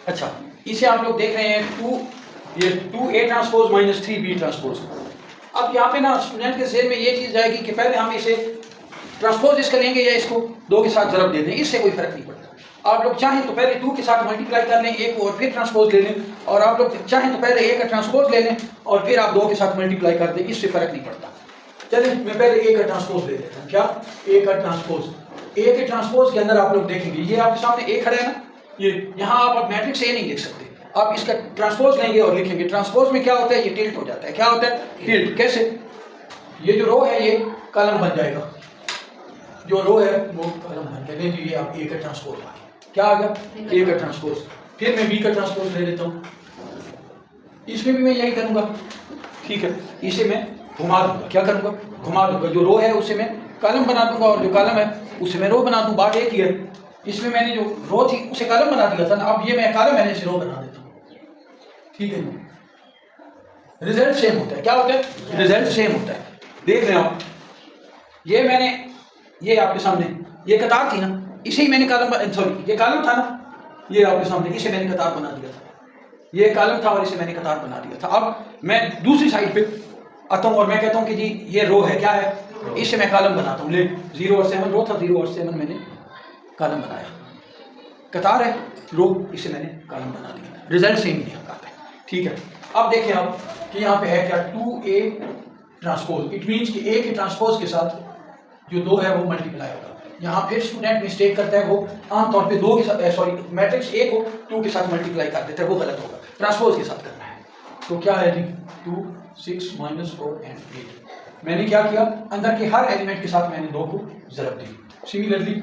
अच्छा, इसे आप लोग देख रहे हैं ये 2A transpose minus 3B transpose. अब यहाँ पे ना स्टूडेंट के जहन में ये चीज़ जाएगी कि पहले हम इसे ट्रांसपोज इसका लेंगे या इसको 2 के साथ ज़रब दे दें, इससे कोई फर्क नहीं पड़ता। आप लोग चाहें तो पहले 2 के साथ मल्टीप्लाई कर लें एक और फिर ट्रांसपोज ले लें, और आप लोग चाहें तो पहले A का ट्रांसपोज ले लें और फिर आप 2 के साथ मल्टीप्लाई कर दें, इससे फर्क नहीं पड़ता। चलिए मैं पहले A का ट्रांसपोज ले लेता हूँ। क्या A का ट्रांसपोज? A के ट्रांसपोज के अंदर आप लोग देखेंगे ये आपके सामने A खड़ा है ना, ये यहाँ आप मैट्रिक्स A नहीं लिख सकते, आप इसका ट्रांसपोज लेंगे और लिखेंगे। ट्रांसपोज में क्या होता है, ये टिल्ट हो जाता है। क्या होता है? टिल्ट। कैसे? ये जो रो है ये कॉलम बन जाएगा, जो रो है वो कॉलम बन जाएगा। ये आप A का ट्रांसपोज आ गया। क्या आ गया? A का ट्रांसपोज। फिर मैं B का ट्रांसपोज ले लेता हूँ, इसमें भी मैं यही करूँगा। ठीक है, इसे मैं घुमा दूंगा। क्या करूँगा? घुमा दूंगा। जो रो है उसे मैं कॉलम बना दूंगा और जो कॉलम है उसे मैं रो बना दूँ। बात एक ही है, इसमें मैंने जो रो थी उसे कॉलम बना दिया था ना, अब ये मैं कॉलम मैंने इसे रो बना देता हूँ। ठीक है, रिजल्ट सेम होता है। क्या होता है? रिजल्ट सेम होता है। देख रहे हो आप, ये मैंने ये आपके सामने ये कतार थी ना, इसे ही मैंने कॉलम, सॉरी ये कॉलम था ना, ये आपके सामने इसे मैंने कतार बना दिया था। ये कॉलम था और इसे मैंने कतार बना दिया था। अब मैं दूसरी साइड पे आता हूँ और मैं कहता हूँ कि जी ये रो है। क्या है? इसे मैं कॉलम बनाता हूँ। ले 0 और 7 रो था, 0 और 7 मैंने कॉलम बनाया। कतार है, रो, इसे मैंने कॉलम बना दिया। रिजल्ट सेम ही आता है। ठीक है, अब देखिए आप कि यहाँ पे है क्या 2A ट्रांसपोज। इट मीन्स कि A के ट्रांसपोज के साथ जो 2 है वो मल्टीप्लाई होगा। यहाँ फिर स्टूडेंट मिस्टेक करता है, वो आमतौर पे 2 के साथ, सॉरी मैट्रिक्स A को 2 के साथ मल्टीप्लाई कर देता है, वो गलत होगा। ट्रांसपोज के साथ करना है। तो क्या है जी 2, 6, -4 एंड 8। मैंने क्या किया, अंदर के हर एलिमेंट के साथ मैंने 2 को ज़रब दी। Similarly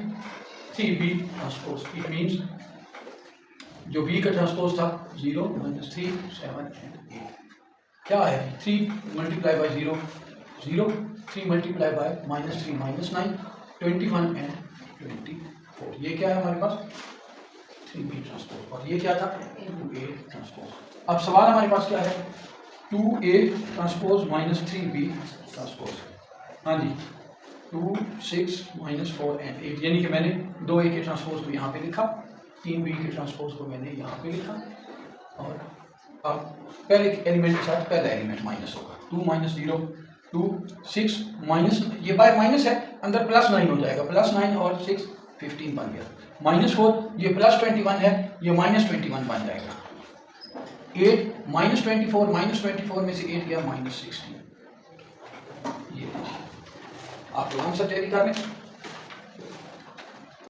3B transpose. It means जो B का ट्रांसपोज था 0, -3, 7 एंड 8। क्या है 3 multiply by 0, 0, 3 multiply by -3, -9, 21 and 24। ये क्या है हमारे पास 3B ट्रांसपोज। और ये क्या था 2A ट्रांसपोज। अब सवाल हमारे पास क्या है 2A ट्रांसपोज -3B ट्रांसपोज। हाँ जी 2, 6, -4 एंड 8, यानी कि मैंने 2A के ट्रांसपोज को यहाँ पे लिखा, 3B के ट्रांसपोज को मैंने यहाँ पे लिखा, और अब पहले एलिमेंट के साथ पहला एलिमेंट माइनस होगा। 2 - 0, 2, 6 माइनस, ये बाय माइनस है, अंदर +9 हो जाएगा, +9 और 6 15 बन गया। -4 ये +21 है, ये -21 बन जाएगा। 8 -24 में से 8 गया -16। ये आप लोग आंसर तैयारी कर लें।